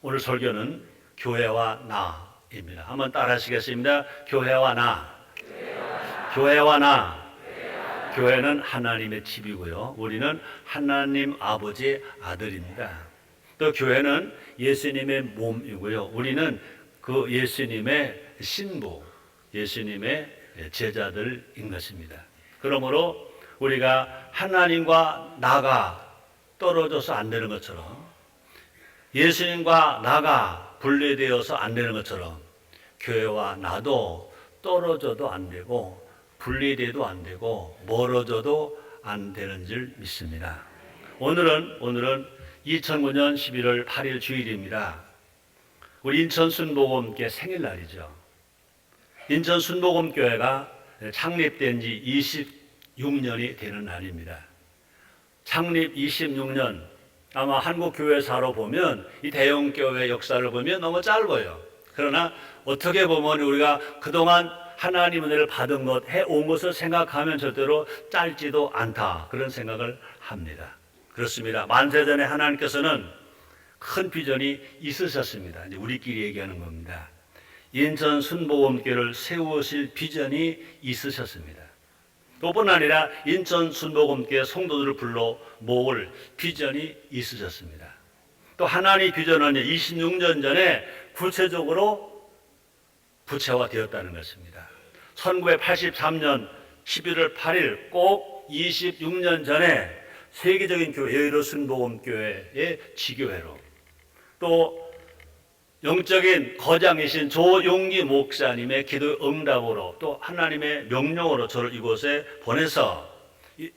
오늘 설교는 교회와 나입니다. 한번 따라 하시겠습니다. 교회와 나. 교회와 나. 교회는 하나님의 집이고요. 우리는 하나님 아버지의 아들입니다. 또 교회는 예수님의 몸이고요. 우리는 그 예수님의 신부, 예수님의 제자들인 것입니다. 그러므로 우리가 하나님과 나가 떨어져서 안 되는 것처럼, 예수님과 나가 분리되어서 안 되는 것처럼 교회와 나도 떨어져도 안 되고 분리돼도 안 되고 멀어져도 안 되는 줄 믿습니다. 오늘은 2009년 11월 8일 주일입니다. 우리 인천 순복음교회 생일날이죠. 인천 순복음교회가 창립된 지 26년이 되는 날입니다. 창립 26년, 아마 한국 교회사로 보면 이 대형교회 역사를 보면 너무 짧아요. 그러나 어떻게 보면 우리가 그동안 하나님 은혜를 받은 것, 해온 것을 생각하면 절대로 짧지도 않다, 그런 생각을 합니다. 그렇습니다. 만세 전에 하나님께서는 큰 비전이 있으셨습니다. 이제 우리끼리 얘기하는 겁니다. 인천 순복음교회를 세우실 비전이 있으셨습니다. 또뿐 아니라 인천 순복음교회 성도들을 불러 모을 비전이 있으셨습니다. 또 하나님의 비전은 26년 전에 구체적으로 구체화되었다는 것입니다. 1983년 11월 8일 꼭 26년 전에 세계적인 교회 여의도 순복음교회의 지교회로, 또 영적인 거장이신 조용기 목사님의 기도 응답으로, 또 하나님의 명령으로 저를 이곳에 보내서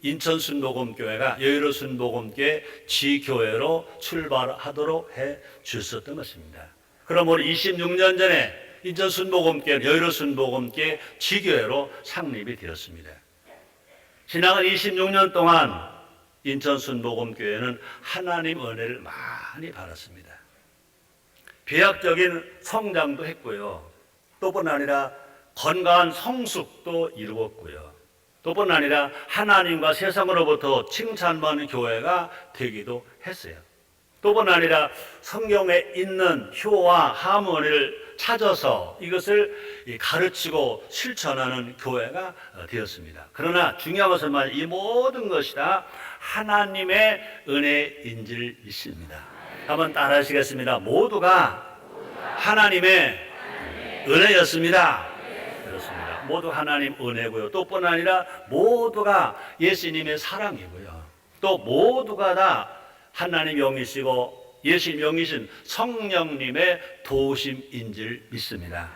인천 순복음교회가 여의도 순복음교회 지교회로 출발하도록 해 주셨던 것입니다. 그러므로 26년 전에 인천 순복음교회, 여의도 순복음교회 지교회로 창립이 되었습니다. 지나간 26년 동안 인천 순복음교회는 하나님 은혜를 많이 받았습니다. 비약적인 성장도 했고요. 또뿐 아니라 건강한 성숙도 이루었고요. 또뿐 아니라 하나님과 세상으로부터 칭찬받는 교회가 되기도 했어요. 또뿐 아니라 성경에 있는 효와 하모니를 찾아서 이것을 가르치고 실천하는 교회가 되었습니다. 그러나 중요한 것은 이 모든 것이 다 하나님의 은혜인 줄 믿습니다. 한번 따라 하시겠습니다. 모두가 하나님의 은혜였습니다. 그렇습니다. 모두 하나님 은혜고요. 또뿐 아니라 모두가 예수님의 사랑이고요. 또 모두가 다 하나님 영이시고 예수님 영이신 성령님의 도우심인 줄 믿습니다.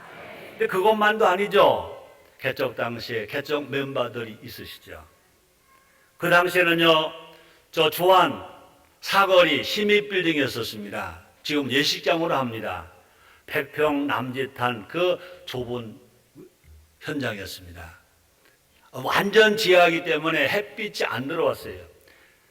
근데 그것만도 아니죠. 개척 당시에 개척 멤버들이 있으시죠. 그 당시에는요, 저 조안 사거리 시립빌딩이었습니다. 지금 예식장으로 합니다. 100평 남짓한 그 좁은 현장이었습니다. 완전 지하이기 때문에 햇빛이 안 들어왔어요.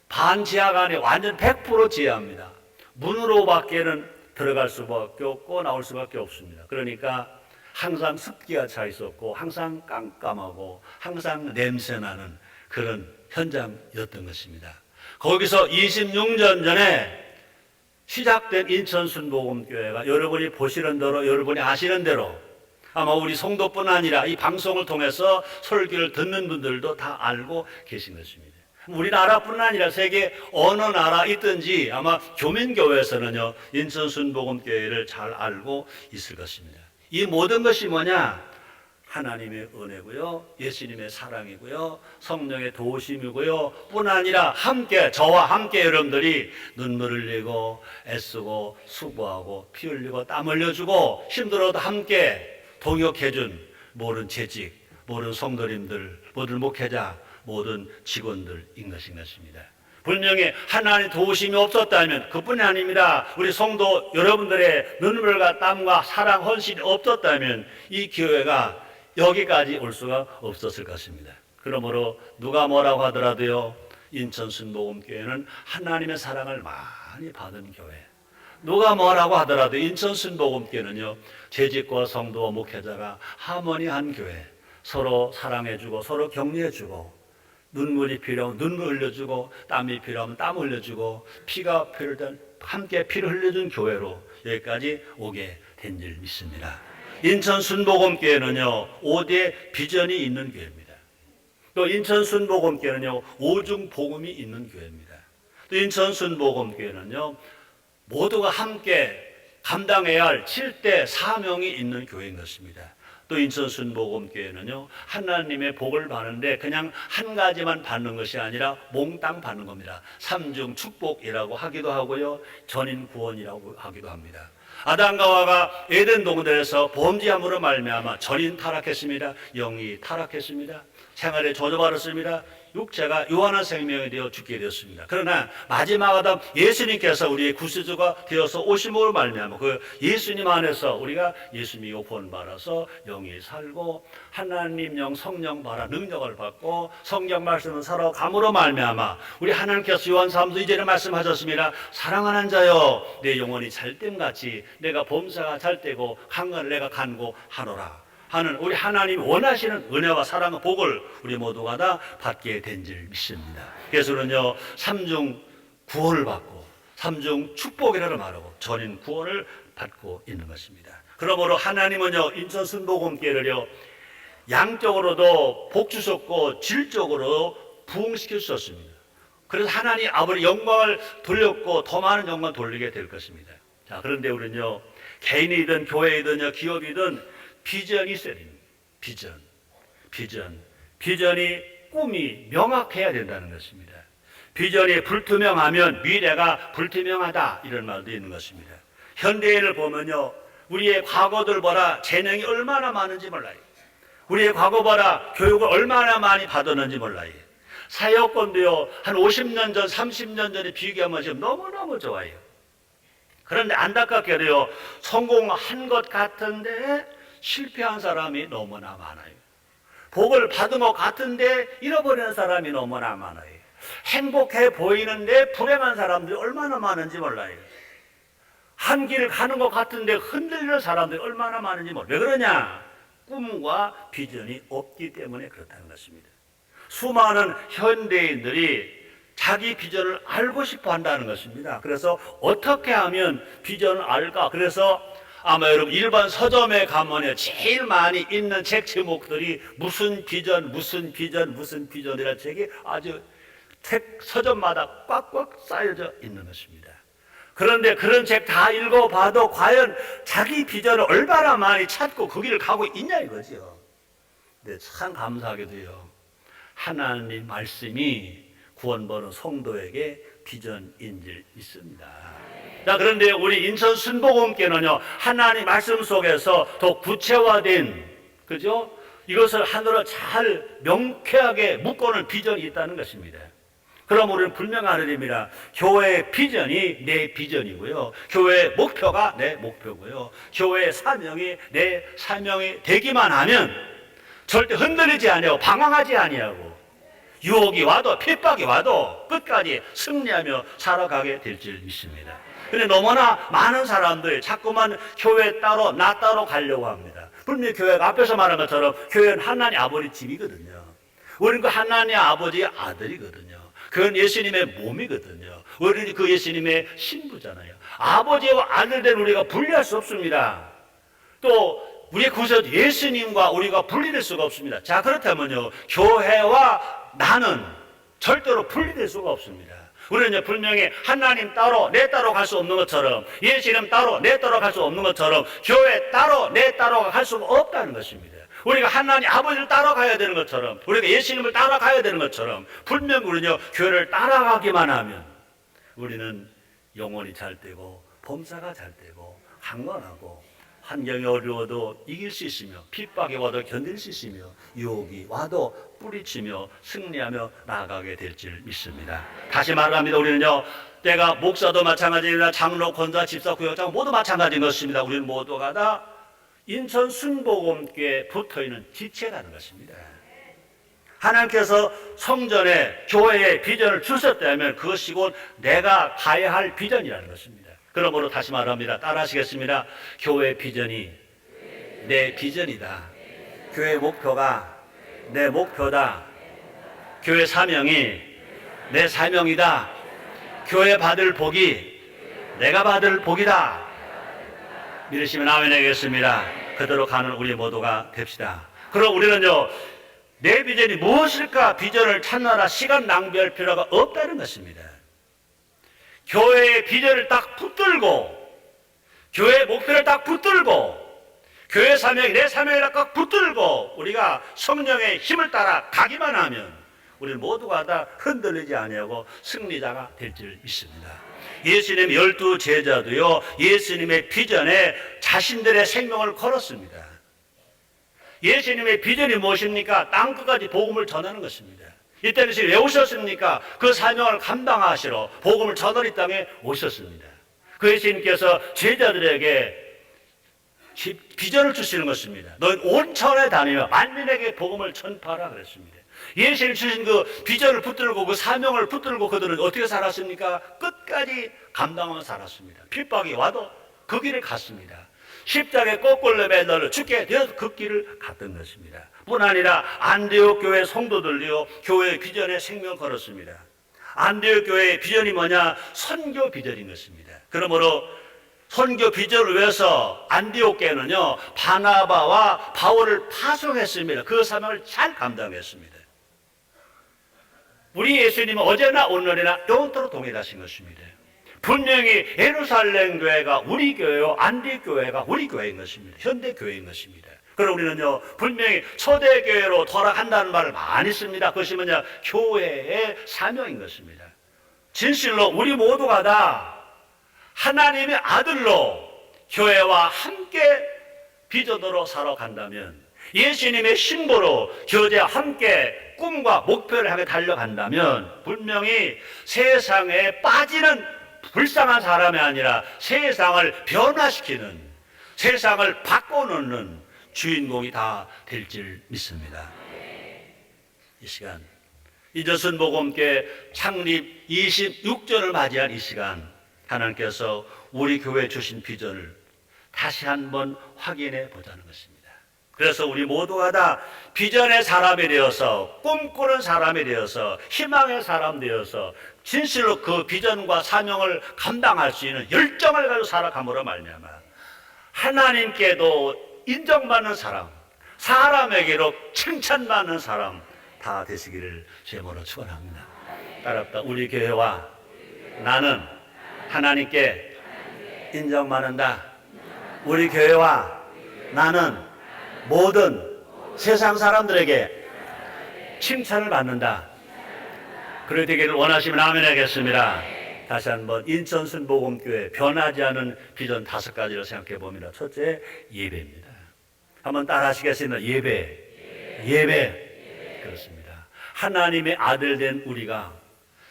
반 지하가 아니라 완전 100% 지하입니다. 문으로 밖에는 들어갈 수밖에 없고 나올 수밖에 없습니다. 그러니까 항상 습기가 차 있었고 항상 깜깜하고 항상 냄새나는 그런 현장이었던 것입니다. 거기서 26년 전에 시작된 인천 순복음교회가 여러분이 보시는 대로, 여러분이 아시는 대로, 아마 우리 성도뿐 아니라 이 방송을 통해서 설교를 듣는 분들도 다 알고 계신 것입니다. 우리나라뿐 아니라 세계 어느 나라 있든지 아마 교민교회에서는요, 인천 순복음교회를 잘 알고 있을 것입니다. 이 모든 것이 뭐냐? 하나님의 은혜고요, 예수님의 사랑이고요, 성령의 도우심이고요, 뿐 아니라 함께, 저와 함께 여러분들이 눈물을 흘리고 애쓰고 수고하고 피 흘리고 땀 흘려주고 힘들어도 함께 동역해준 모든 재직, 모든 성도님들, 모든 목회자, 모든 직원들인 것입니다. 분명히 하나님의 도우심이 없었다면, 그뿐이 아닙니다. 우리 성도 여러분들의 눈물과 땀과 사랑, 헌신이 없었다면 이 교회가 여기까지 올 수가 없었을 것입니다. 그러므로 누가 뭐라고 하더라도요, 인천 순복음교회는 하나님의 사랑을 많이 받은 교회. 누가 뭐라고 하더라도 인천 순복음교회는요, 재직과 성도와 목회자가 하모니한 교회. 서로 사랑해주고 서로 격려해주고, 눈물이 필요하면 눈물 흘려주고, 땀이 필요하면 땀 흘려주고, 피가 필요할 때 함께 피를 흘려준 교회로 여기까지 오게 된 줄 믿습니다. 인천 순복음교회는요 5대 비전이 있는 교회입니다. 또 인천 순복음교회는요 5중 복음이 있는 교회입니다. 또 인천 순복음교회는요 모두가 함께 감당해야 할 7대 사명이 있는 교회인 것입니다. 또 인천 순복음교회는요 하나님의 복을 받는데 그냥 한 가지만 받는 것이 아니라 몽땅 받는 겁니다. 삼중 축복이라고 하기도 하고요 전인 구원이라고 하기도 합니다. 아담과 하와가 에덴 동산에서 범죄함으로 말미암아 전인 타락했습니다. 영이 타락했습니다. 생활에 저주받았습니다. 육체가 유한한 생명이 되어 죽게 되었습니다. 그러나 마지막 아담 예수님께서 우리의 구세주가 되어서 오심으로 말미암아 그 예수님 안에서 우리가 예수님이 구원받아서 영이 살고 하나님 영 성령 받아 능력을 받고 성경 말씀을 살아감으로 말미암아 우리 하나님께서 요한 3서 2절에 말씀하셨습니다. 사랑하는 자여 내 영혼이 잘됨같이 내가 범사가 잘되고 강건을 내가 간구하노라 하는 우리 하나님이 원하시는 은혜와 사랑과 복을 우리 모두가 다 받게 된 줄 믿습니다. 그래서 우리는요 3중 구원을 받고 3중 축복이라고 말하고 전인 구원을 받고 있는 것입니다. 그러므로 하나님은요 인천 순복음교회를요 양적으로도 복 주셨고 질적으로 부흥시켜 주셨습니다. 그래서 하나님 아버지 영광을 돌렸고 더 많은 영광을 돌리게 될 것입니다. 자, 그런데 우리는요 개인이든 교회이든 기업이든 비전이 있어야 됩니다. 비전이 꿈이 명확해야 된다는 것입니다. 비전이 불투명하면 미래가 불투명하다 이런 말도 있는 것입니다. 현대인을 보면요 우리의 과거들 보라 재능이 얼마나 많은지 몰라요. 우리의 과거 보라 교육을 얼마나 많이 받았는지 몰라요. 사회여건도요 한 50년 전 30년 전에 비교하면 지금 너무너무 좋아요. 그런데 안타깝게도요 성공한 것 같은데 실패한 사람이 너무나 많아요. 복을 받은 것 같은데 잃어버리는 사람이 너무나 많아요. 행복해 보이는데 불행한 사람들이 얼마나 많은지 몰라요. 한 길 가는 것 같은데 흔들리는 사람들이 얼마나 많은지 몰라요. 왜 그러냐? 꿈과 비전이 없기 때문에 그렇다는 것입니다. 수많은 현대인들이 자기 비전을 알고 싶어 한다는 것입니다. 그래서 어떻게 하면 비전을 알까? 그래서 아마 여러분 일반 서점에 가면 제일 많이 있는 책 제목들이 무슨 비전이라는 책이 아주 책 서점마다 꽉꽉 쌓여져 있는 것입니다. 그런데 그런 책 다 읽어봐도 과연 자기 비전을 얼마나 많이 찾고 그 길을 가고 있냐 이거죠. 근데 참 감사하게도요 하나님 말씀이 구원받은 성도에게 비전인 줄 있습니다. 자, 그런데 우리 인천 순복음교회는요 하나님 말씀 속에서 더 구체화된 그죠? 이것을 하늘로 잘 명쾌하게 묶어놓은 비전이 있다는 것입니다. 그럼 우리는 분명하게 됩니다. 교회의 비전이 내 비전이고요. 교회의 목표가 내 목표고요. 교회의 사명이 내 사명이 되기만 하면 절대 흔들리지 아니하고 방황하지 아니하고 유혹이 와도 핍박이 와도 끝까지 승리하며 살아가게 될 줄 믿습니다. 근데 너무나 많은 사람들이 자꾸만 교회 따로 나 따로 가려고 합니다. 분명히 교회가 앞에서 말한 것처럼 교회는 하나님 아버지 집이거든요. 우리는 그 하나님 아버지의 아들이거든요. 그건 예수님의 몸이거든요. 우리는 그 예수님의 신부잖아요. 아버지와 아들 된 우리가 분리할 수 없습니다. 또 우리의 구세주 예수님과 우리가 분리될 수가 없습니다. 자, 그렇다면요 교회와 나는 절대로 분리될 수가 없습니다. 우리는 분명히 하나님 따로 내 따로 갈 수 없는 것처럼 예수님 따로 내 따로 갈 수 없는 것처럼 교회 따로 내 따로 갈 수가 없다는 것입니다. 우리가 하나님 아버지를 따라가야 되는 것처럼 우리가 예수님을 따라가야 되는 것처럼 분명히 우리는요 교회를 따라가기만 하면 우리는 영혼이 잘 되고 범사가 잘 되고 강건하고 환경이 어려워도 이길 수 있으며 핍박이 와도 견딜 수 있으며 유혹이 와도 뿌리치며 승리하며 나아가게 될 줄 믿습니다. 다시 말합니다. 우리는요 때가 목사도 마찬가지입니다. 장로, 권사, 집사, 구역장 모두 마찬가지인 것입니다. 우리는 모두가 다 인천 순복음교회에 붙어있는 지체라는 것입니다. 하나님께서 성전에 교회에 비전을 주셨다면 그것이 곧 내가 가야 할 비전이라는 것입니다. 그러므로 다시 말합니다. 따라하시겠습니다. 교회 비전이 내 비전이다. 교회 목표가 내 목표다. 교회 사명이 내 사명이다. 교회 받을 복이 내가 받을 복이다. 믿으시면 아멘 하겠습니다. 그대로 가는 우리 모두가 됩시다. 그럼 우리는요, 내 비전이 무엇일까? 비전을 찾느라 시간 낭비할 필요가 없다는 것입니다. 교회의 비전을 딱 붙들고, 교회의 목표를 딱 붙들고, 교회 사명이 내 사명이라 딱 붙들고 우리가 성령의 힘을 따라 가기만 하면 우리는 모두가 다 흔들리지 아니하고 승리자가 될 줄 믿습니다. 예수님의 12 제자도요, 예수님의 비전에 자신들의 생명을 걸었습니다. 예수님의 비전이 무엇입니까? 땅끝까지 복음을 전하는 것입니다. 이때는 왜 오셨습니까? 그 사명을 감당하시러 복음을 전하는 이 땅에 오셨습니다. 그 예수님께서 제자들에게 비전을 주시는 것입니다. 너희는 온 천에 다니며 만민에게 복음을 전파하라 그랬습니다. 예수님 주신 그 비전을 붙들고 그 사명을 붙들고 그들은 어떻게 살았습니까? 끝까지 감당하며 살았습니다. 핍박이 와도 그 길을 갔습니다. 십자가에 거꾸로 매달려 죽게 되어서 그 길을 갔던 것입니다. 뿐 아니라 안디옥 교회 성도들도요, 교회의 비전에 생명 걸었습니다. 안디옥 교회의 비전이 뭐냐? 선교 비전인 것입니다. 그러므로 선교 비전을 위해서 안디옥 교회는요, 바나바와 바울을 파송했습니다. 그 사명을 잘 감당했습니다. 우리 예수님은 어제나 오늘이나 영원토록 동일하신 것입니다. 분명히 예루살렘 교회가 우리 교회요, 안디옥 교회가 우리 교회인 것입니다. 현대 교회인 것입니다. 그럼 우리는요, 분명히 초대 교회로 돌아간다는 말을 많이 씁니다. 그것이 뭐냐? 교회의 사명인 것입니다. 진실로 우리 모두가 다 하나님의 아들로 교회와 함께 비전으로 살아간다면, 예수님의 신보로 교제와 함께 꿈과 목표를 향해 달려간다면 분명히 세상에 빠지는 불쌍한 사람이 아니라 세상을 변화시키는, 세상을 바꿔놓는 주인공이 다 될 줄 믿습니다. 이 시간, 이저순 복음교회 창립 26주년을 맞이한 이 시간, 하나님께서 우리 교회에 주신 비전을 다시 한번 확인해 보자는 것입니다. 그래서 우리 모두가 다 비전의 사람이 되어서, 꿈꾸는 사람이 되어서, 희망의 사람 되어서 진실로 그 비전과 사명을 감당할 수 있는 열정을 가지고 살아감으로 말미암아 하나님께도 인정받는 사람, 사람에게로 칭찬받는 사람 다 되시기를 제모로 축원합니다. 따라합니다. 우리 교회와 나는 하나님께 인정받는다. 우리 교회와 나는 모든 세상 사람들에게 칭찬을 받는다. 그렇게 되기를 원하시면 아멘 하겠습니다. 다시 한번 인천 순복음교회 변하지 않은 비전 5가지를 생각해 봅니다. 첫째, 예배입니다. 한번 따라 하시겠습니다. 예배. 그렇습니다. 하나님의 아들 된 우리가,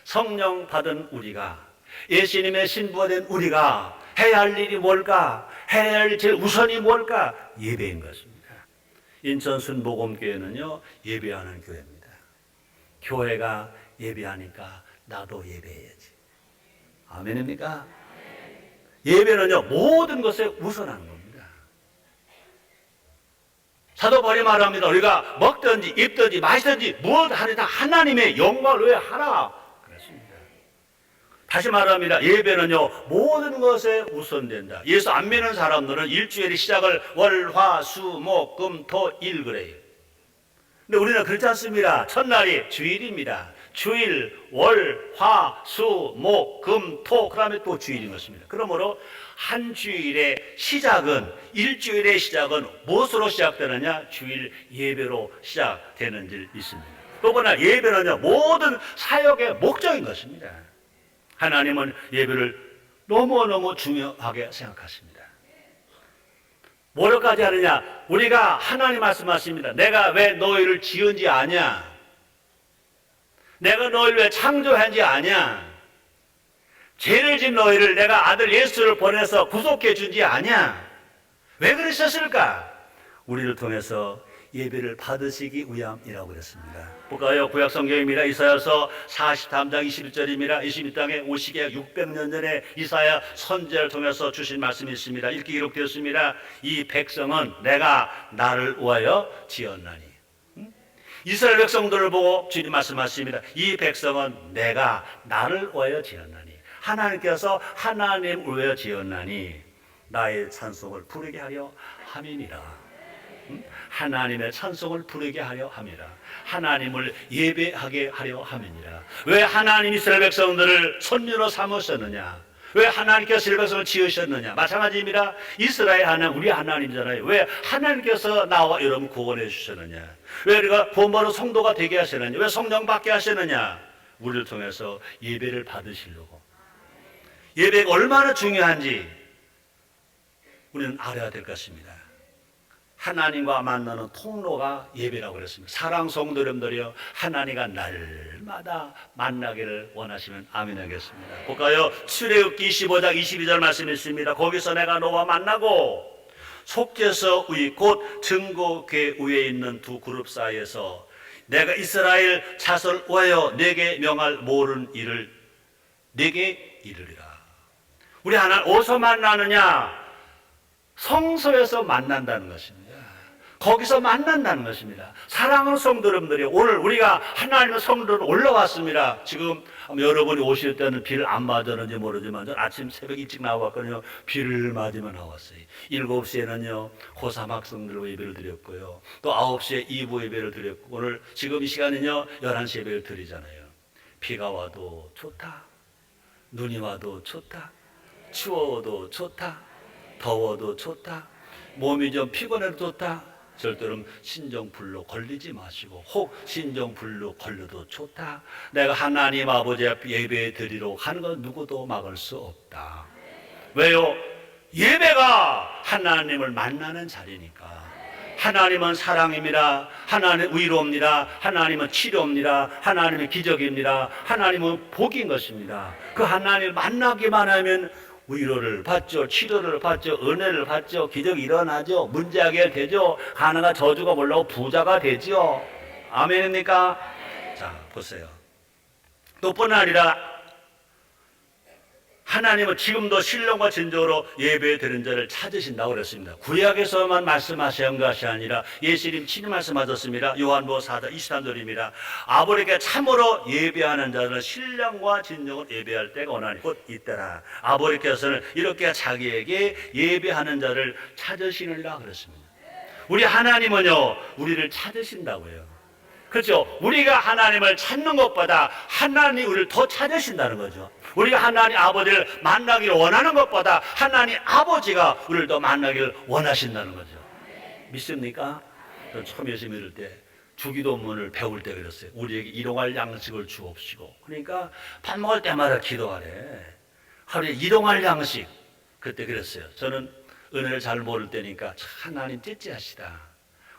성령 받은 우리가, 예수님의 신부가 된 우리가 해야 할 일이 뭘까? 해야 할 제일 우선이 뭘까? 예배인 것입니다. 인천 순복음교회는요, 예배하는 교회입니다. 교회가 예배하니까 나도 예배해야지. 아멘입니까? 예배는요, 모든 것에 우선하는 겁니다. 사도 바울이 말합니다. 우리가 먹든지 입든지 마시든지 무엇 하느냐 하나님의 영광을 위해 하라. 그렇습니다. 다시 말합니다. 예배는요, 모든 것에 우선된다. 예수 안 믿는 사람들은 일주일의 시작을 월, 화, 수, 목, 금, 토, 일 그래요. 근데 우리는 그렇지 않습니다. 첫날이 주일입니다. 주일, 월, 화, 수, 목, 금, 토, 그 다음에 또 주일인 것입니다. 그러므로 한 주일의 시작은, 일주일의 시작은 무엇으로 시작되느냐? 주일 예배로 시작되는 줄 믿습니다. 또보나 예배는요, 모든 사역의 목적인 것입니다. 하나님은 예배를 너무너무 중요하게 생각하십니다. 뭐로까지 하느냐? 우리가 하나님 말씀하십니다. 내가 왜 너희를 지은지 아냐? 내가 너희를 왜 창조한지 아냐? 죄를 진 너희를 내가 아들 예수를 보내서 구속해 준지 아냐? 왜 그러셨을까? 우리를 통해서 예배를 받으시기 위함이라고 그랬습니다. 볼까요? 구약 성경입니다. 이사야서 43장 21절입니다. 21땅에 오시기에 600년 전에 이사야 선지자를 통해서 주신 말씀이 있습니다. 이렇게 기록되었습니다. 이 백성은 내가 나를 위하여 지었나니. 이스라엘 백성들을 보고 주님 말씀하십니다. 이 백성은 내가 나를 위하여 지었나니. 하나님께서 하나님을 위하여 지었나니 나의 찬송을 부르게 하려 함이니라. 하나님의 찬송을 부르게 하려 함이라. 하나님을 예배하게 하려 함이니라. 왜 하나님이 이스라엘 백성들을 선민으로 삼으셨느냐? 왜 하나님께서 이스라엘 백성을 지으셨느냐? 마찬가지입니다. 이스라엘 하나님, 우리 하나님이잖아요. 왜 하나님께서 나와 여러분 구원해 주셨느냐? 왜 우리가 구원받은 성도가 되게 하시느냐? 왜 성령 받게 하시느냐? 우리를 통해서 예배를 받으시려고. 예배가 얼마나 중요한지 우리는 알아야 될 것입니다. 하나님과 만나는 통로가 예배라고 그랬습니다. 사랑 성도 여러분들이여, 하나님과 날마다 만나기를 원하시면 아멘 하겠습니다. 볼까요? 출애굽기 15장 22절 말씀이 있습니다. 거기서 내가 너와 만나고 속죄서 위 곧 증거궤 위에 있는 두 그룹 사이에서 내가 이스라엘 자손을 위하여 내게 명할 모든 일을 내게 이르리라. 우리 하나님 어디서 만나느냐? 성소에서 만난다는 것입니다. 거기서 만난다는 것입니다. 사랑하는 성도 여러분들이, 오늘 우리가 하나님의 성도로 올라왔습니다. 지금 여러분이 오실 때는 비를 안 맞았는지 모르지만 저는 아침 새벽 일찍 나왔거든요. 비를 맞으며 나왔어요. 7시에는요 고3 학생들과 예배를 드렸고요, 또 9시에 2부 예배를 드렸고, 오늘 지금 이 시간은요 11시 예배를 드리잖아요. 비가 와도 좋다, 눈이 와도 좋다, 추워도 좋다, 더워도 좋다, 몸이 좀 피곤해도 좋다. 절대로 신정불로 걸리지 마시고, 혹 신정불로 걸려도 좋다. 내가 하나님 아버지 앞에 예배 드리러 가는 건 누구도 막을 수 없다. 왜요? 예배가 하나님을 만나는 자리니까. 하나님은 사랑입니다. 하나님은 위로입니다. 하나님은 치료입니다. 하나님은 기적입니다. 하나님은 복인 것입니다. 그 하나님을 만나기만 하면 위로를 받죠, 치료를 받죠, 은혜를 받죠, 기적이 일어나죠, 문제 해결되죠, 가나가 저주가 몰라고 부자가 되죠. 아멘입니까? 자, 보세요. 또 뿐만 아니라 하나님은 지금도 신령과 진정으로 예배 드리는 자를 찾으신다고 그랬습니다. 구약에서만 말씀하신 것이 아니라 예수님 친히 말씀하셨습니다. 요한복음 4장 23절입니다. 아버지께 참으로 예배하는 자는 신령과 진정으로 예배할 때가 오나니 곧 이때라. 아버지께서는 이렇게 자기에게 예배하는 자를 찾으시느니라 그랬습니다. 우리 하나님은요 우리를 찾으신다고요. 그렇죠? 우리가 하나님을 찾는 것보다 하나님이 우리를 더 찾으신다는 거죠. 우리가 하나님 아버지를 만나기를 원하는 것보다 하나님 아버지가 우리를 더 만나기를 원하신다는 거죠. 믿습니까? 저는 처음 예수 믿을 때 주기도문을 배울 때 그랬어요. 우리에게 일용할 양식을 주옵시고. 그러니까 밥 먹을 때마다 기도하래. 하루에 일용할 양식. 그때 그랬어요. 저는 은혜를 잘 모를 때니까 하나님 째째하시다.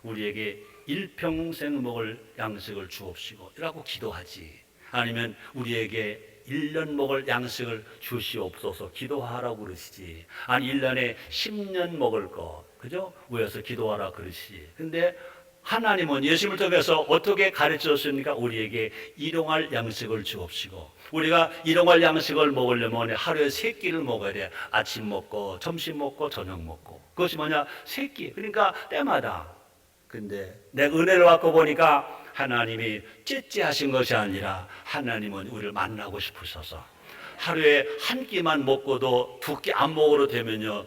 우리에게 일평생 먹을 양식을 주옵시고 라고 기도하지. 아니면 우리에게 1년 먹을 양식을 주시옵소서 기도하라고 그러시지. 아니 1년에 10년 먹을 거, 그죠? 위에서 기도하라 그러시지. 근데 하나님은 예수님을 통해서 어떻게 가르쳤습니까? 우리에게 일용할 양식을 주옵시고. 우리가 일용할 양식을 먹으려면 하루에 3끼를 먹어야 돼. 아침 먹고 점심 먹고 저녁 먹고. 그것이 뭐냐? 3끼. 그러니까 때마다. 근데 내가 은혜를 받고 보니까 하나님이 째째하신 것이 아니라 하나님은 우리를 만나고 싶으셔서 하루에 한 끼만 먹고도 2끼 안 먹어도 되면요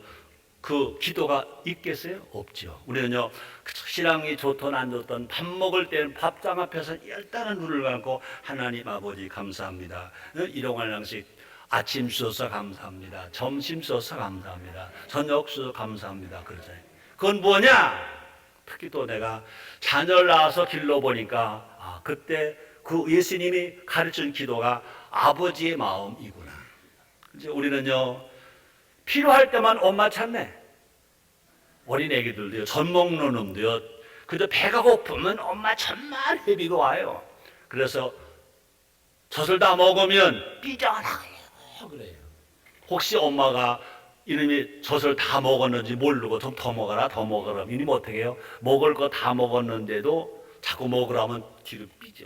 그 기도가 있겠어요? 없죠. 우리는요 신앙이 좋든 안 좋든 밥 먹을 때는 밥상 앞에서 일단은 눈을 감고 하나님 아버지 감사합니다. 일용할 양식 아침 주셔서 감사합니다. 점심 주셔서 감사합니다. 저녁 주셔서 감사합니다. 그러잖아요. 그건 뭐냐? 특히 또 내가 자녀를 낳아서 길러보니까 그때 그 예수님이 가르친 기도가 아버지의 마음이구나. 이제 우리는요 필요할 때만 엄마 찾네. 어린 애기들도요, 젖 먹는 놈도요, 그저 배가 고프면 엄마 정말 회비가 와요. 그래서 젖을 다 먹으면 삐져나가요. 그래요. 혹시 엄마가 이놈이 젖을 다 먹었는지 모르고 좀 더 먹어라, 더 먹어라. 이놈이 어떻게 해요? 먹을 거 다 먹었는데도 자꾸 먹으라면 뒤로 삐져.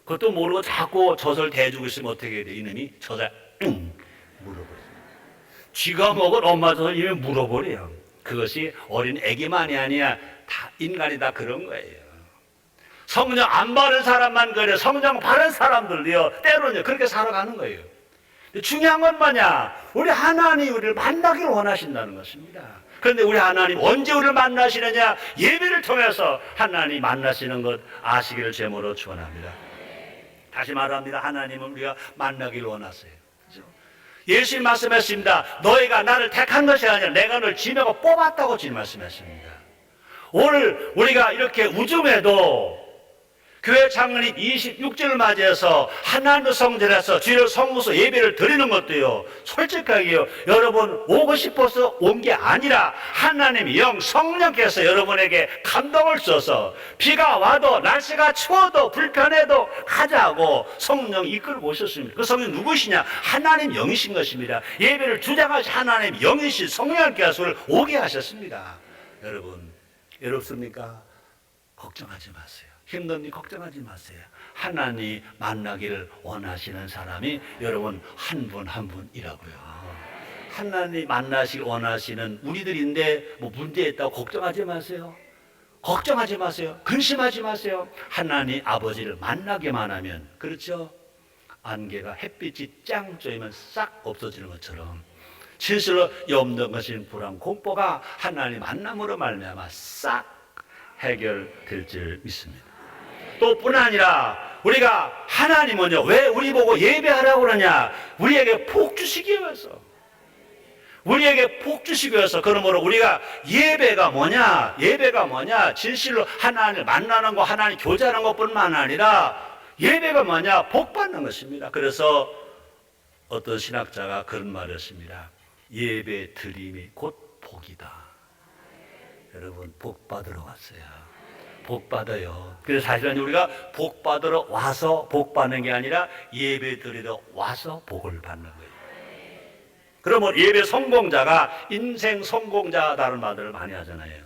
그것도 모르고 자꾸 젖을 대주고 있으면 어떻게 돼요? 이놈이 젖을 물어버려요. 쥐가 먹은 엄마 젖을 이미 물어버려요. 그것이 어린 애기만이 아니야. 다 인간이 다 그런 거예요. 성령 안 바른 사람만 그래. 성령 바른 사람들도요 때로는요 그렇게 살아가는 거예요. 중요한 건 뭐냐? 우리 하나님이 우리를 만나기를 원하신다는 것입니다. 그런데 우리 하나님 언제 우리를 만나시느냐? 예배를 통해서 하나님 만나시는 것 아시기를 제모로 축원합니다. 다시 말합니다. 하나님은 우리가 만나기를 원하세요. 그렇죠? 예수님 말씀했습니다. 너희가 나를 택한 것이 아니라 내가 너를 지명하고 뽑았다고 주님 말씀했습니다. 오늘 우리가 이렇게 우중에도 교회 창립 26주를 맞이해서 하나님의 성전에서 주일 성무소 예배를 드리는 것도요, 솔직하게요, 여러분 오고 싶어서 온 게 아니라 하나님의 영 성령께서 여러분에게 감동을 줘서 비가 와도 날씨가 추워도 불편해도 가자고 성령 이끌고 오셨습니다. 그 성령 누구시냐? 하나님 영이신 것입니다. 예배를 주장하신 하나님 영이신 성령께서 오게 하셨습니다. 여러분, 외롭습니까? 걱정하지 마세요. 힘든 일 걱정하지 마세요. 하나님 만나기를 원하시는 사람이 여러분 한 분 한 분이라고요. 하나님 만나시길 원하시는 우리들인데 뭐 문제 있다고 걱정하지 마세요. 걱정하지 마세요. 근심하지 마세요. 하나님 아버지를 만나기만 하면, 그렇죠? 안개가 햇빛이 짱 쪼이면 싹 없어지는 것처럼 진실로 없는 것인 불안, 공포가 하나님 만남으로 말미암아 싹 해결될 줄 믿습니다. 또 뿐 아니라 우리가 하나님은요, 왜 우리 보고 예배하라고 그러냐? 우리에게 복 주시기 위해서. 우리에게 복 주시기 위해서. 그러므로 우리가 예배가 뭐냐? 예배가 뭐냐? 진실로 하나님을 만나는 거, 하나님 교제하는 것뿐만 아니라 예배가 뭐냐? 복 받는 것입니다. 그래서 어떤 신학자가 그런 말을 했습니다. 예배 드림이 곧 복이다. 여러분, 복 받으러 왔어요. 복 받아요. 그래서 사실은 우리가 복 받으러 와서 복 받는 게 아니라 예배 드리러 와서 복을 받는 거예요. 그러면 예배 성공자가 인생 성공자다는 말들을 많이 하잖아요.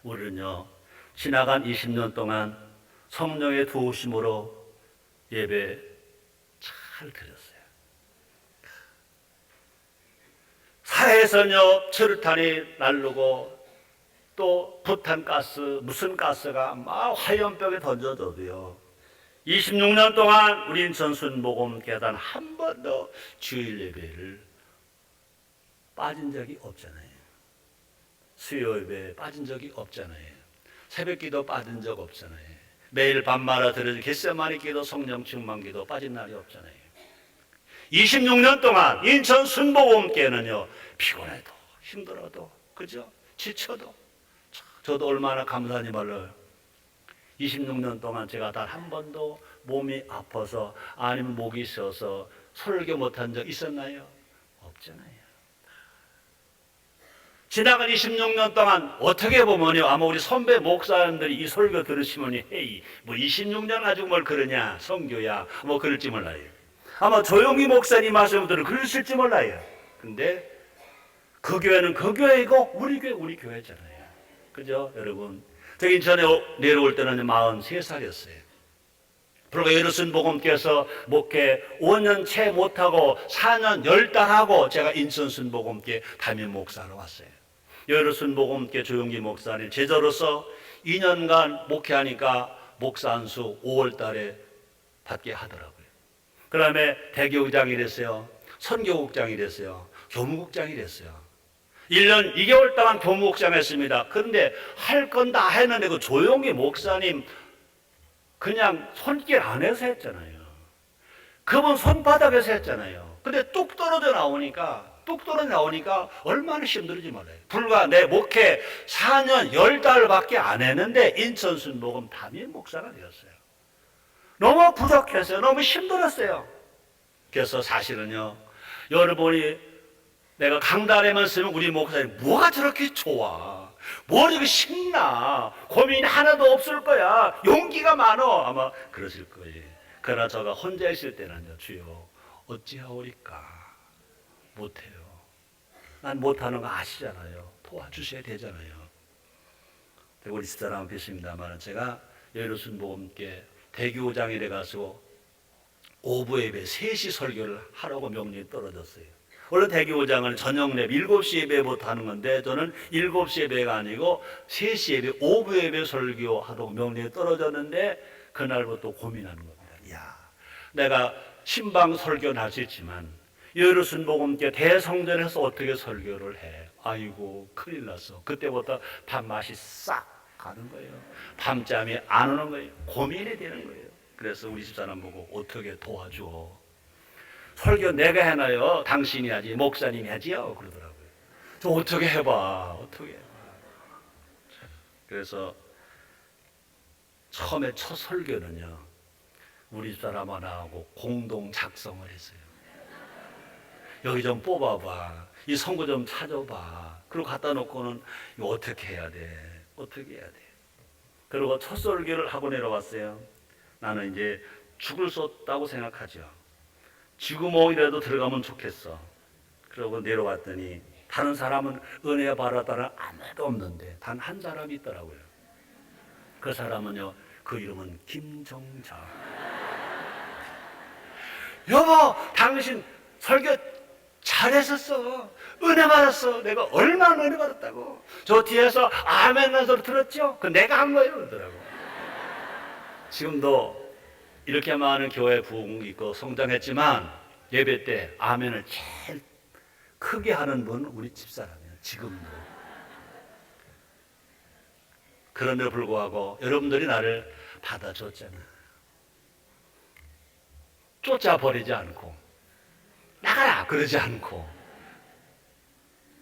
우리는요, 지나간 20년 동안 성령의 도우심으로 예배 잘 드렸어요. 사회에서는요, 철탄이 날르고 또 부탄가스, 무슨 가스가 막 화염병에 던져져도요, 26년 동안 우리 인천 순복음교단 한 번도 주일 예배를 빠진 적이 없잖아요. 수요 예배에 빠진 적이 없잖아요. 새벽 기도 빠진 적 없잖아요. 매일 밤마다 드려진 겟세마니 기도, 성령 충만 기도 빠진 날이 없잖아요. 26년 동안 인천 순복음교회는요, 피곤해도 힘들어도, 그죠? 지쳐도, 저도 얼마나 감사한지 몰라요. 26년 동안 제가 단 한 번도 몸이 아파서 아니면 목이 쉬어서 설교 못한 적 있었나요? 없잖아요. 지나간 26년 동안 어떻게 보면요, 아마 우리 선배 목사님들이 이 설교 들으시면 헤이, 뭐 26년 가지고 뭘 그러냐, 성교야, 뭐 그럴지 몰라요. 아마 조용히 목사님 말씀들은 그러실지 몰라요. 근데 그 교회는 그 교회이고 우리 교회 우리 교회잖아요. 그죠, 여러분? 저 인천에 내려올 때는 43살이었어요. 불과 여르순 복음께서 목회 5년 채 못하고 4년 10달 하고 제가 인천 순복음께 담임 목사로 왔어요. 여르순 복음께 조용기 목사님 제자로서 2년간 목회하니까 목사 안수 5월 달에 받게 하더라고요. 그 다음에 대교국장이 됐어요. 선교국장이 됐어요. 교무국장이 됐어요. 1년 2개월 동안 교무국장 했습니다. 그런데 할 건 다 했는데 그 조용기 목사님 그냥 손길 안에서 했잖아요. 그분 손바닥에서 했잖아요. 근데 뚝 떨어져 나오니까 얼마나 힘들지 몰라요. 불과 내 목회 4년 10달밖에 안 했는데 인천 순복음 담임 목사가 되었어요. 너무 부족했어요. 너무 힘들었어요. 그래서 사실은요, 여러분이 내가 강단에만 쓰면 우리 목사님 뭐가 저렇게 좋아, 뭐 이렇게 신나, 고민 하나도 없을 거야, 용기가 많어, 아마 그러실 거예요. 그러나 제가 혼자 있을 때는요, 주여 어찌하오리까, 못해요. 난 못하는 거 아시잖아요. 도와주셔야 되잖아요. 우리 집사람은 뵙습니다만 제가 여의도순복음교회 대교장이 돼가지고 오후 예배 3시 설교를 하라고 명령이 떨어졌어요. 원래 대교장은 저녁 예배 7시 예배부터 하는 건데 저는 7시 예배가 아니고 3시 예배, 오후 예배 설교하라고 명령이 떨어졌는데 그날부터 고민하는 겁니다. 야, 내가 신방 설교는 할 수 있지만 예루살렘 복음교 대성전에서 어떻게 설교를 해? 아이고 큰일 났어. 그때부터 밥맛이 싹 가는 거예요. 밤잠이 안 오는 거예요. 고민이 되는 거예요. 그래서 우리 집사람 보고 어떻게 도와줘? 설교 내가 해놔요. 당신이 하지. 목사님이 하지요. 그러더라고요. 저 어떻게 해봐. 어떻게 해봐. 그래서 처음에 첫 설교는요, 우리 집사람 하나하고 공동 작성을 했어요. 여기 좀 뽑아봐. 이 선거 좀 찾아봐. 그리고 갖다 놓고는 이거 어떻게 해야 돼? 어떻게 해야 돼? 그리고 첫 설교를 하고 내려왔어요. 나는 이제 죽을 수 없다고 생각하죠. 쥐구멍이라도 들어가면 좋겠어. 그러고 내려왔더니 다른 사람은 은혜 바라다는 아무도 없는데 단 한 사람이 있더라고요. 그 사람은요, 그 이름은 김정자. 여보, 당신 설교 잘했었어. 은혜 받았어. 내가 얼마나 은혜 받았다고. 저 뒤에서 아멘 하는 소리 들었죠? 그 내가 한 거예요. 그러더라고. 지금도 이렇게 많은 교회 부흥이 있고 성장했지만 예배 때 아멘을 제일 크게 하는 분은 우리 집사람이에요. 지금도. 그런데도 불구하고 여러분들이 나를 받아줬잖아요. 쫓아버리지 않고 나가라 그러지 않고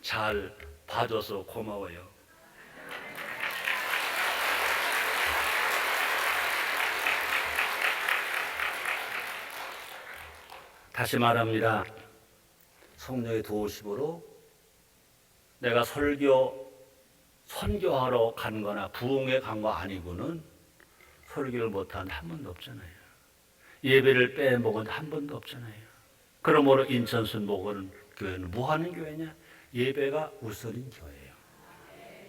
잘 봐줘서 고마워요. 다시 말합니다. 성령의 도우심으로 내가 선교하러 간 거나 부흥에 간 거 아니고는 설교를 못한 한 번도 없잖아요. 예배를 빼먹은 한 번도 없잖아요. 그러므로 인천 순복음 교회는 뭐 하는 교회냐? 예배가 우선인 교회예요.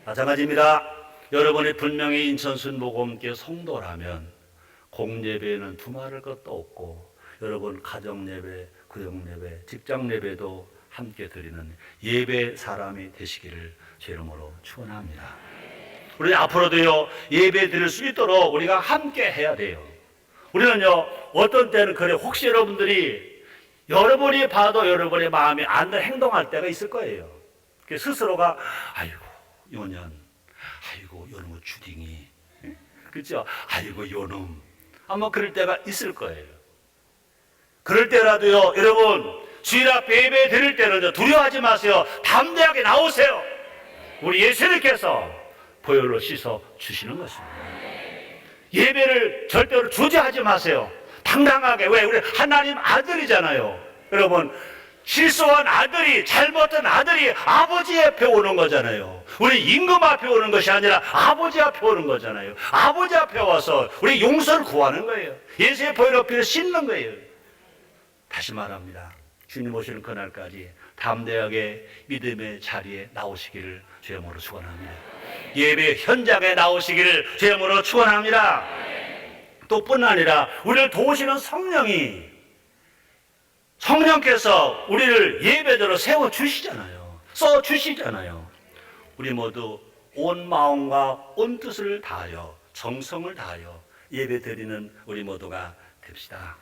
마찬가지입니다. 여러분이 분명히 인천 순복음교회 성도라면 공예배에는 두말할 것도 없고 여러분 가정예배, 구역예배, 직장예배도 함께 드리는 예배 사람이 되시기를 제 이름으로 축원합니다. 우리 앞으로도요 예배 드릴 수 있도록 우리가 함께 해야 돼요. 우리는요 어떤 때는 그래 혹시 여러분이 봐도 여러분의 마음이 안 행동할 때가 있을 거예요. 스스로가 아이고 요년, 아이고 요놈의 주딩이, 그렇죠? 아이고 요놈, 아마 그럴 때가 있을 거예요. 그럴 때라도요 여러분 주일 앞에 예배 드릴 때는 두려워하지 마세요. 담대하게 나오세요. 우리 예수님께서 보혈로 씻어 주시는 것입니다. 예배를 절대로 주저하지 마세요. 당당하게. 왜? 우리 하나님 아들이잖아요. 여러분 실수한 아들이, 잘못한 아들이 아버지 앞에 오는 거잖아요. 우리 임금 앞에 오는 것이 아니라 아버지 앞에 오는 거잖아요. 아버지 앞에 와서 우리 용서를 구하는 거예요. 예수의 보혈로 피를 씻는 거예요. 다시 말합니다. 주님 오시는 그날까지 담대하게 믿음의 자리에 나오시기를 주의 이름으로 축원합니다. 예배 현장에 나오시기를 주의 이름으로 축원합니다. 또 뿐 아니라 우리를 도우시는 성령께서 우리를 예배대로 세워주시잖아요. 써주시잖아요. 우리 모두 온 마음과 온 뜻을 다하여 정성을 다하여 예배 드리는 우리 모두가 됩시다.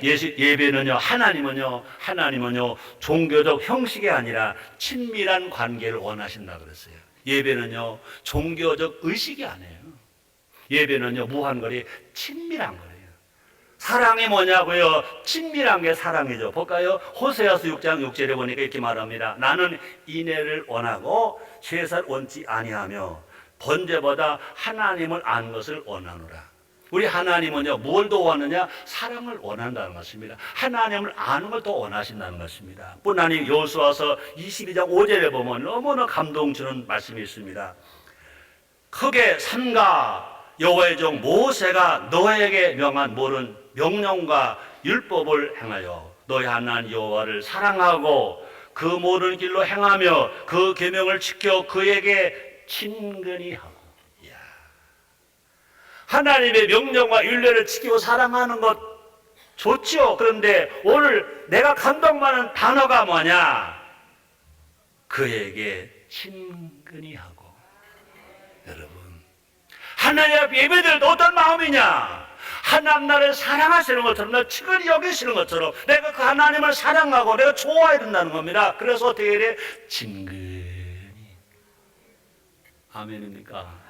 예배는요, 하나님은요, 종교적 형식이 아니라 친밀한 관계를 원하신다 그랬어요. 예배는요, 종교적 의식이 아니에요. 예배는요, 무한거리 친밀한 거예요. 사랑이 뭐냐고요? 친밀한 게 사랑이죠. 볼까요? 호세아서 6장 6절에 보니까 이렇게 말합니다. 나는 인애를 원하고 제사를 원치 아니하며 번제보다 하나님을 아는 것을 원하노라. 우리 하나님은요, 뭘 더 원하느냐? 사랑을 원한다는 것입니다. 하나님을 아는 걸 더 원하신다는 것입니다. 뿐 아니라 여호수아서 22장 5절에 보면 너무나 감동 주는 말씀이 있습니다. 크게 삼가 여호와의 종 모세가 너에게 명한 모든 명령과 율법을 행하여 너희 하나님 여호와를 사랑하고 그 모든 길로 행하며 그 계명을 지켜 그에게 친근히 하고. 하나님의 명령과 율례를 지키고 사랑하는 것 좋죠. 그런데 오늘 내가 감동받는 단어가 뭐냐? 그에게 친근히 하고. 여러분, 하나님 앞에 예배드릴 때 어떤 마음이냐? 하나님 나를 사랑하시는 것처럼, 나 친근히 여기시는 것처럼 내가 그 하나님을 사랑하고 내가 좋아해야 된다는 겁니다. 그래서 어떻게 해야 돼? 친근히. 아멘입니까?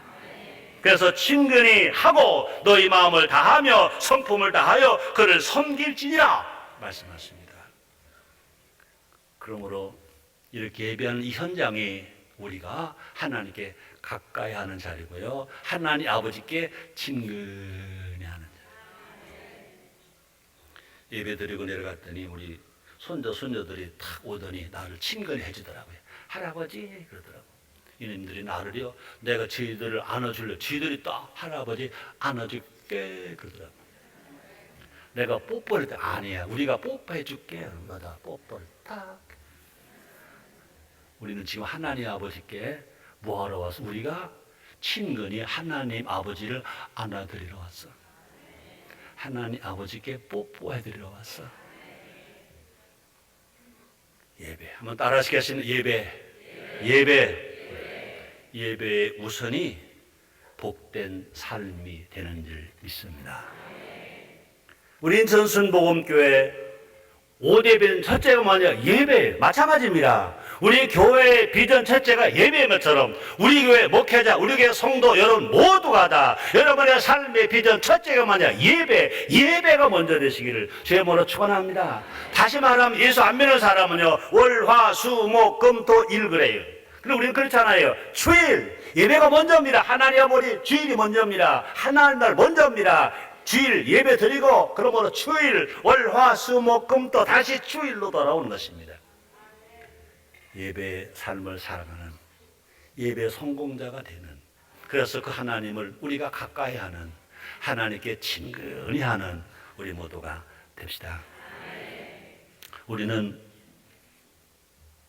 그래서 친근히 하고 너희 마음을 다하며 성품을 다하여 그를 섬길지니라 말씀하십니다. 그러므로 이렇게 예배하는 이 현장이 우리가 하나님께 가까이 하는 자리고요, 하나님 아버지께 친근히 하는 자리. 예배 드리고 내려갔더니 우리 손자 손녀들이 탁 오더니 나를 친근히 해주더라고요. 할아버지 그러더라고요. 이놈들이 나를요, 내가 저희들을 안아줄래, 저희들이 딱 할아버지 안아줄게 그러더라고요. 내가 뽀뽀할 때 아니야, 우리가 뽀뽀해줄게. 맞아, 뽀뽀를 탁. 우리는 지금 하나님 아버지께 뭐하러 왔어? 우리가 친근히 하나님 아버지를 안아드리러 왔어. 하나님 아버지께 뽀뽀해드리러 왔어. 예배 한번 따라 하시겠습니다. 예배. 예배의 우선이 복된 삶이 되는 줄 믿습니다. 우리 인천순복음교회 5대 비전 첫째가 뭐냐? 예배. 마찬가지입니다. 우리 교회의 비전 첫째가 예배인 것처럼 우리 교회 목회자, 우리 교회 성도 여러분 모두가 다 여러분의 삶의 비전 첫째가 뭐냐? 예배가 먼저 되시기를 주의 이름으로 축원합니다. 다시 말하면 예수 안 믿는 사람은요, 월, 화, 수, 목, 금, 토, 일 그래요. 근데 우리는 그렇잖아요. 주일 예배가 먼저입니다. 하나님 아버지 주일이 먼저입니다. 하나님 날 먼저입니다. 주일 예배 드리고 그러므로 주일 월, 화, 수, 목, 금, 토 다시 주일로 돌아오는 것입니다. 예배의 삶을 살아가는 예배 성공자가 되는, 그래서 그 하나님을 우리가 가까이 하는, 하나님께 친근히 하는 우리 모두가 됩시다. 우리는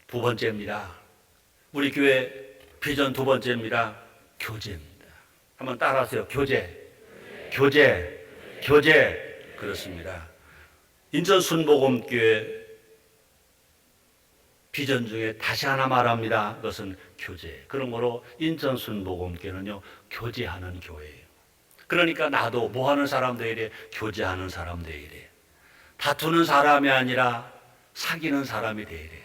두 번째입니다. 우리 교회 비전 두 번째입니다. 교제입니다. 한번 따라하세요. 교제. 그렇습니다. 인천 순복음교회 비전 중에 다시 하나 말합니다. 그것은 교제. 그러므로 인천 순복음교회는요, 교제하는 교회예요. 그러니까 나도 뭐 하는 사람도 이래? 교제하는 사람도 이래. 다투는 사람이 아니라 사귀는 사람이 되이래.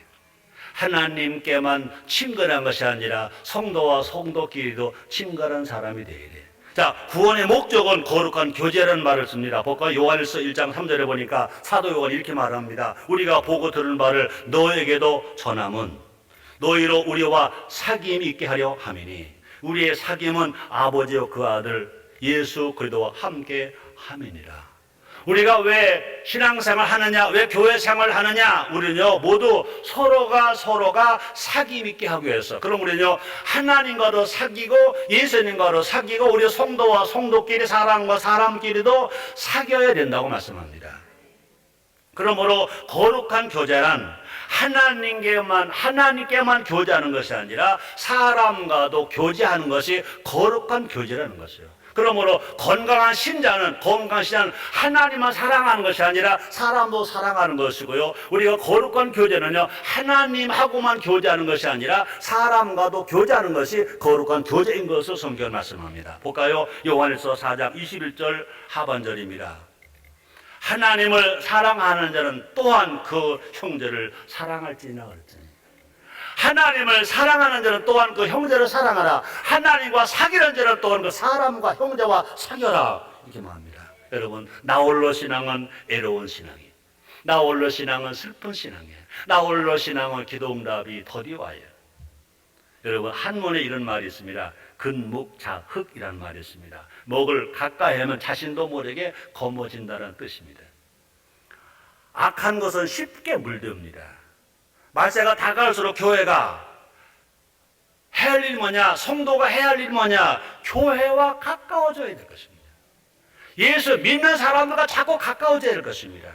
하나님께만 친근한 것이 아니라 성도와 성도끼리도 친근한 사람이 되이래. 자, 구원의 목적은 거룩한 교제라는 말을 씁니다. 볼까요? 요한일서 1장 3절에 보니까 사도 요한이 이렇게 말합니다. 우리가 보고 들은 바를 너에게도 전함은 너희로 우리와 사귐이 있게 하려 함이니, 우리의 사귐은 아버지와 그 아들 예수 그리스도와 함께 함이니라. 우리가 왜 신앙생활 하느냐, 왜 교회생활 하느냐? 우리는요, 모두 서로가 사귐 있게 하기 위해서. 그럼 우리는요, 하나님과도 사귀고 예수님과도 사귀고 우리 성도와 성도끼리, 사람과 사람끼리도 사귀어야 된다고 말씀합니다. 그러므로 거룩한 교제란 하나님께만 교제하는 것이 아니라 사람과도 교제하는 것이 거룩한 교제라는 것이에요. 그러므로 건강한 신자는 하나님만 사랑하는 것이 아니라 사람도 사랑하는 것이고요. 우리가 거룩한 교제는요, 하나님하고만 교제하는 것이 아니라 사람과도 교제하는 것이 거룩한 교제인 것을 성경은 말씀합니다. 볼까요? 요한일서 4장 21절 하반절입니다. 하나님을 사랑하는 자는 또한 그 형제를 사랑할지니라 그랬더니, 하나님을 사랑하는 자는 또한 그 형제를 사랑하라. 하나님과 사귀는 자는 또한 그 사람과 형제와 사귀어라. 이렇게 말합니다. 여러분, 나홀로 신앙은 애로운 신앙이에요. 나홀로 신앙은 슬픈 신앙이에요. 나홀로 신앙은 기도응답이 더디 와요. 여러분, 한문에 이런 말이 있습니다. 근묵자흑이라는 말이 있습니다. 목을 가까이 하면 자신도 모르게 검어진다는 뜻입니다. 악한 것은 쉽게 물듭니다. 말세가 다가올수록 교회가 해야 할 일이 뭐냐? 성도가 해야 할 일이 뭐냐? 교회와 가까워져야 될 것입니다. 예수 믿는 사람들과 자꾸 가까워져야 될 것입니다.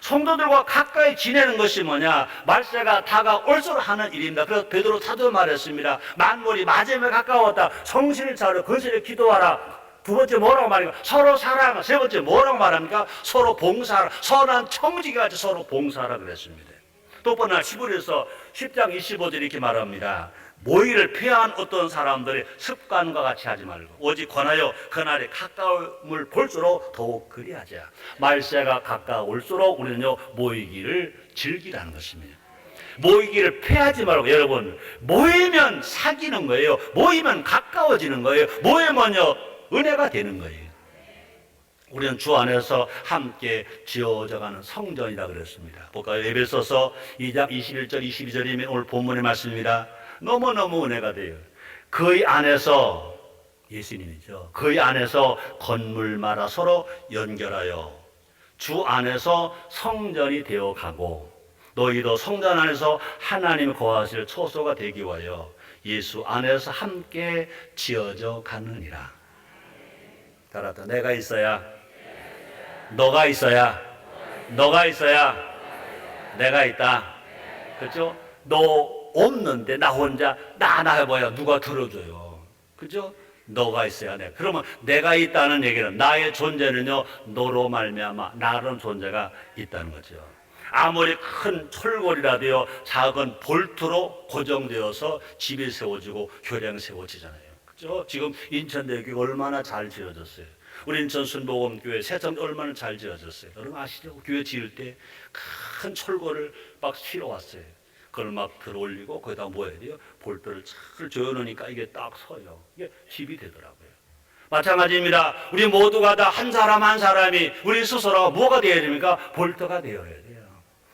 성도들과 가까이 지내는 것이 뭐냐? 말세가 다가올수록 하는 일입니다. 그래서 베드로 사도 말했습니다. 만물이 마지막에 가까웠다. 성실을 차려 근실을 기도하라. 두 번째 뭐라고 말합니까? 서로 사랑하라. 세 번째 뭐라고 말합니까? 서로 봉사하라. 선한 청지기같이 서로 봉사하라 그랬습니다. 또 번날 시부리서 10장 25절 이렇게 말합니다. 모이를 피한 어떤 사람들의 습관과 같이 하지 말고 오직 권하여 그날의 가까움을 볼수록 더욱 그리하자. 말세가 가까울수록 우리는요 모이기를 즐기라는 것입니다. 모이기를 피하지 말고, 여러분 모이면 사귀는 거예요. 모이면 가까워지는 거예요. 모이면요 은혜가 되는 거예요. 우리는 주 안에서 함께 지어져가는 성전이라 그랬습니다. 볼까요? 에베소서 2장 21절 22절이면 오늘 본문의 말씀입니다. 너무너무 은혜가 돼요. 그의 안에서, 예수님이죠, 그의 안에서 건물마다 서로 연결하여 주 안에서 성전이 되어가고 너희도 성전 안에서 하나님 거하실 초소가 되기 위하여 예수 안에서 함께 지어져 가느니라. 따라서 내가 있어야, 너가 있어야, 너가 있어야 내가 있다. 그렇죠? 너 없는데 나 혼자 나 해봐야 누가 들어줘요. 그죠? 너가 있어야 돼. 그러면 내가 있다는 얘기는 나의 존재는요 너로 말미암아 나라는 존재가 있다는 거죠. 아무리 큰 철골이라도요 작은 볼트로 고정되어서 집이 세워지고 교량 세워지잖아요. 그죠? 지금 인천대교가 얼마나 잘 지어졌어요. 우리 인천 순복음교회 세상 얼마나 잘 지어졌어요. 여러분 아시죠? 교회 지을 때 큰 철골을 막 실어 왔어요. 그걸 막 들어올리고 거기다 뭐 해야 돼요? 볼트를 잘 조여놓으니까 이게 딱 서요. 이게 집이 되더라고요. 마찬가지입니다. 우리 모두가 다 한 사람 한 사람이 우리 스스로가 뭐가 되어야 됩니까? 볼트가 되어야 돼요.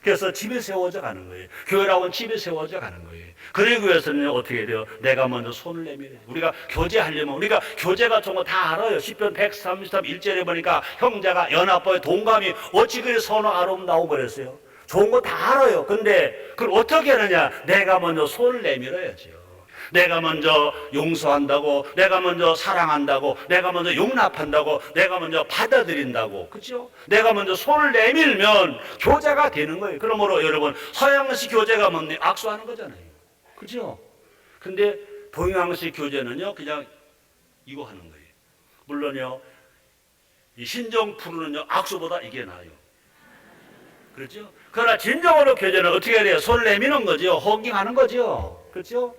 그래서 집에 세워져 가는 거예요. 교회라고는 집에 세워져 가는 거예요. 그러기 위해서는 어떻게 돼요? 내가 먼저 손을 내밀어요. 우리가 교제하려면, 우리가 교제가 좋은 거 다 알아요. 시편 133 1절에 보니까 형제가 연합하여 동감이 어찌 그리 서로 아름다워 그랬어요. 좋은 거 다 알아요. 근데 그걸 어떻게 하느냐? 내가 먼저 손을 내밀어야죠. 내가 먼저 용서한다고, 내가 먼저 사랑한다고, 내가 먼저 용납한다고, 내가 먼저 받아들인다고, 그죠? 내가 먼저 손을 내밀면 교제가 되는 거예요. 그러므로 여러분, 서양식 교제가 뭡니까? 악수하는 거잖아요. 그죠? 근데 동양식 교제는요, 그냥 이거 하는 거예요. 물론요, 이 신정 푸르는요, 악수보다 이게 나아요. 그렇죠? 그러나 진정으로 교제는 어떻게 해야 돼요? 손을 내미는 거죠. 호응하는 거죠. 그렇죠?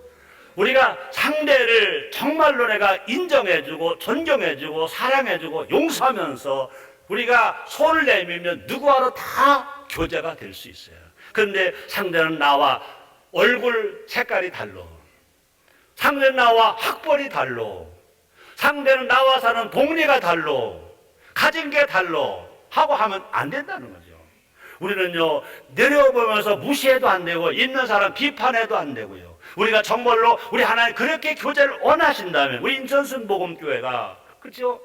우리가 상대를 정말로 내가 인정해주고 존경해주고 사랑해주고 용서하면서 우리가 손을 내밀면 누구와도 다 교제가 될 수 있어요. 그런데 상대는 나와 얼굴 색깔이 달라, 상대는 나와 학벌이 달라, 상대는 나와 사는 동네가 달라, 가진 게 달라 하고 하면 안 된다는 거죠. 우리는요 내려보면서 무시해도 안 되고 있는 사람 비판해도 안 되고요. 우리가 정말로 우리 하나님 그렇게 교제를 원하신다면 우리 인천순복음교회가, 그렇죠?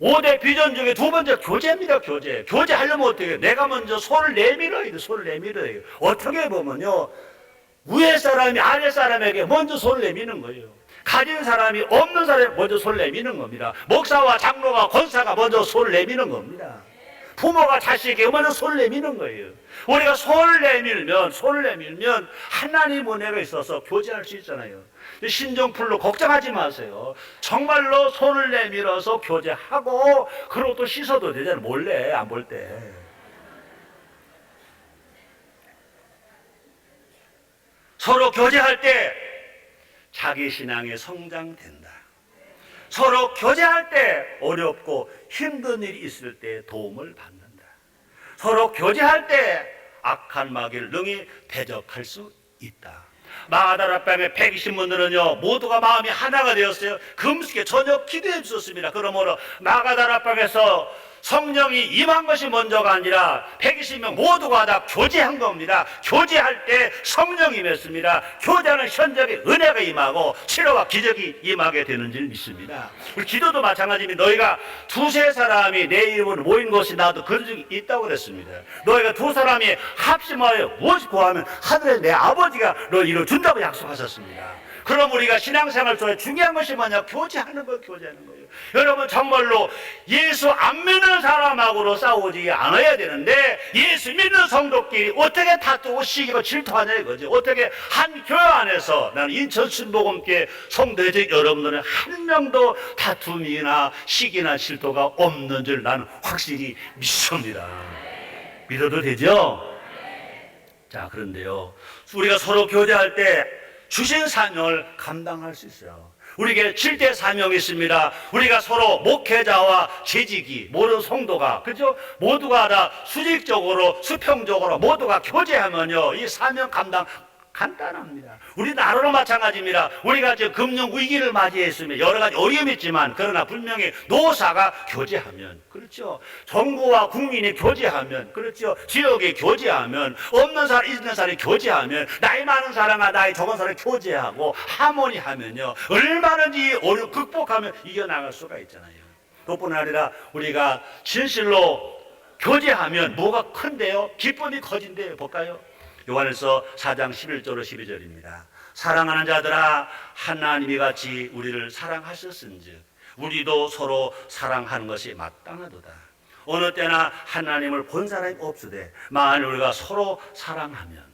5대 비전 중에 두 번째 교제입니다. 교제하려면 어떻게 해요? 내가 먼저 손을 내밀어야 돼요. 손을 내밀어야 돼요. 어떻게 보면요 위에 사람이 아래 사람에게 먼저 손을 내미는 거예요. 가진 사람이 없는 사람이 먼저 손을 내미는 겁니다. 목사와 장로가 권사가 먼저 손을 내미는 겁니다. 부모가 자식에게 먼저 손을 내미는 거예요. 우리가 손을 내밀면 하나님 은혜가 있어서 교제할 수 있잖아요. 신정풀로 걱정하지 마세요. 정말로 손을 내밀어서 교제하고 그러고 또 씻어도 되잖아요. 몰래 안 볼 때. 서로 교제할 때 자기 신앙이 성장된다. 서로 교제할 때 어렵고 힘든 일이 있을 때 도움을 받는다. 서로 교제할 때 악한 마귀를 능히 대적할 수 있다. 마가다라 뱀의 120분들은요 모두가 마음이 하나가 되었어요. 금식에 저녁 기도해 주셨습니다. 그러므로 마가다라 뱀에서 성령이 임한 것이 먼저가 아니라 120명 모두가 다 교제한 겁니다. 교제할 때 성령이 임했습니다. 교제하는 현장에 은혜가 임하고 치료와 기적이 임하게 되는 줄 믿습니다. 우리 기도도 마찬가지입니다. 너희가 두세 사람이 내 이름으로 모인 것이 나도 그런 적이 있다고 그랬습니다. 너희가 두 사람이 합심하여 무엇을 구하면 하늘에 내 아버지가 너희 이루어 준다고 약속하셨습니다. 그럼 우리가 신앙생활 속에 중요한 것이 뭐냐? 교제하는 거예요. 여러분 정말로 예수 안 믿는 사람하고로 싸우지 않아야 되는데 예수 믿는 성도끼리 어떻게 다투고 시기고 질투하냐 이거죠. 어떻게 한 교회 안에서 나는 인천 순복음교회 성도들 여러분들은 한 명도 다툼이나 시기나 질투가 없는 줄 나는 확실히 믿습니다. 믿어도 되죠? 자, 그런데요 우리가 서로 교제할 때 주신 사명을 감당할 수 있어요. 우리에게 7대 사명이 있습니다. 우리가 서로 목회자와 재직이 모든 성도가 그죠? 모두가 다 수직적으로 수평적으로 모두가 교제하면요 이 사명 감당 간단합니다. 우리 나라로 마찬가지입니다. 우리가 지금 금융 위기를 맞이했습니다. 여러 가지 어려움이 있지만 그러나 분명히 노사가 교제하면 그렇죠. 정부와 국민이 교제하면 그렇죠. 지역이 교제하면 없는 사람 있는 사람이 교제하면 나이 많은 사람과 나이 적은 사람이 교제하고 하모니하면요 얼마든지 어려움 극복하면 이겨나갈 수가 있잖아요. 그뿐 아니라 우리가 진실로 교제하면 뭐가 큰데요? 기쁨이 커진대요. 볼까요? 요한일서 4장 11절로 12절입니다. 사랑하는 자들아 하나님이 같이 우리를 사랑하셨은즉 우리도 서로 사랑하는 것이 마땅하도다. 어느 때나 하나님을 본 사람이 없으되 만일 우리가 서로 사랑하면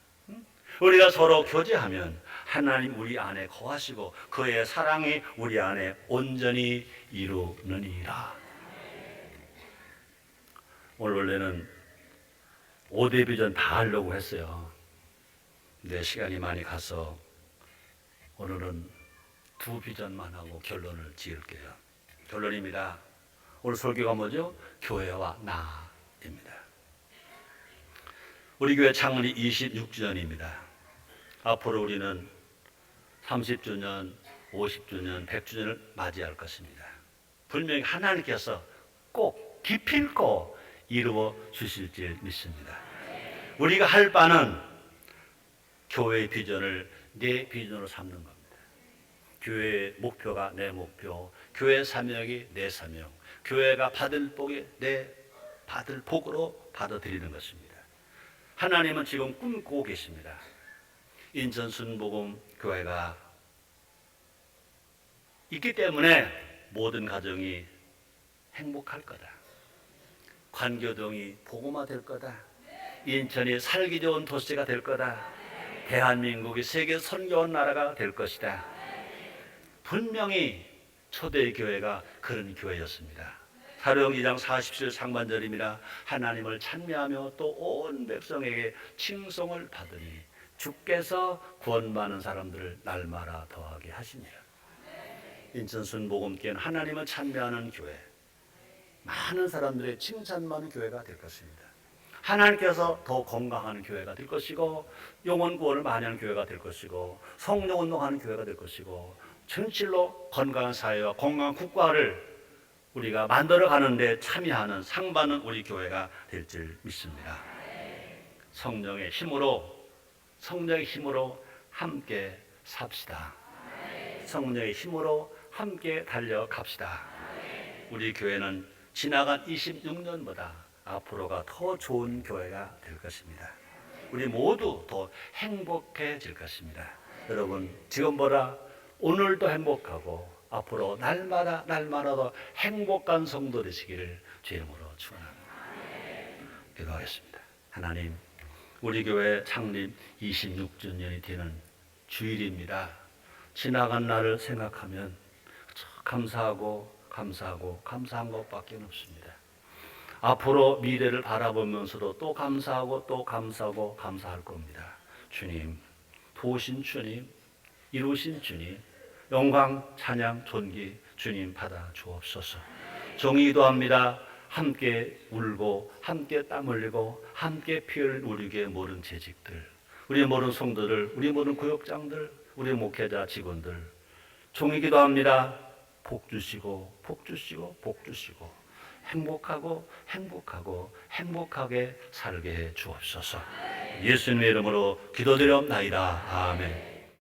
우리가 서로 교제하면 하나님 우리 안에 거하시고 그의 사랑이 우리 안에 온전히 이루느니라. 오늘 원래는 5대 비전 다 하려고 했어요. 근데 시간이 많이 가서 오늘은 2 비전만 하고 결론을 지을게요. 결론입니다. 오늘 설교가 뭐죠? 교회와 나입니다. 우리 교회 창립 26주년입니다. 앞으로 우리는 30주년, 50주년, 100주년을 맞이할 것입니다. 분명히 하나님께서 꼭 기필코 이루어 주실 줄 믿습니다. 우리가 할 바는 교회의 비전을 내 비전으로 삼는 겁니다. 교회의 목표가 내 목표, 교회의 사명이 내 사명, 교회가 받을 복이 내 받을 복으로 받아들이는 것입니다. 하나님은 지금 꿈꾸고 계십니다. 인천 순복음 교회가 있기 때문에 모든 가정이 행복할 거다. 관교동이 복음화 될 거다. 인천이 살기 좋은 도시가 될 거다. 대한민국이 세계 선교원 나라가 될 것이다. 분명히 초대 교회가 그런 교회였습니다. 사도행 2장 40절 상반절입니다. 하나님을 찬미하며 또 온 백성에게 칭송을 받으니 주께서 구원받는 사람들을 날마다 더하게 하시니라. 인천 순복음교회는 하나님을 찬미하는 교회, 많은 사람들의 칭찬받는 교회가 될 것입니다. 하나님께서 더 건강한 교회가 될 것이고 영혼 구원을 많이 하는 교회가 될 것이고 성령 운동하는 교회가 될 것이고 진실로 건강한 사회와 건강한 국가를 우리가 만들어 가는데 참여하는 상받는 우리 교회가 될 줄 믿습니다. 성령의 힘으로 함께 삽시다. 성령의 힘으로 함께 달려갑시다. 우리 교회는 지나간 26년보다 앞으로가 더 좋은 교회가 될 것입니다. 우리 모두 더 행복해질 것입니다. 여러분 지금보다 오늘도 행복하고 앞으로 날마다 더 행복한 성도 되시기를 주 이름으로 축원합니다. 기도하겠습니다. 하나님, 우리 교회 창립 26주년이 되는 주일입니다. 지나간 날을 생각하면 감사한 것밖에 없습니다. 앞으로 미래를 바라보면서도 또 감사할 겁니다. 주님, 도우신 주님, 이루신 주님, 영광, 찬양, 존귀 주님 받아 주옵소서. 정의도 합니다. 함께 울고 함께 땀 흘리고 함께 피를 우리에게 모른 재직들, 우리 모든 성도들, 우리 모든 구역장들, 우리 목회자 직원들 종이기도 합니다. 복 주시고 행복하게 살게 해 주옵소서. 예수님의 이름으로 기도드리옵나이다. 아멘.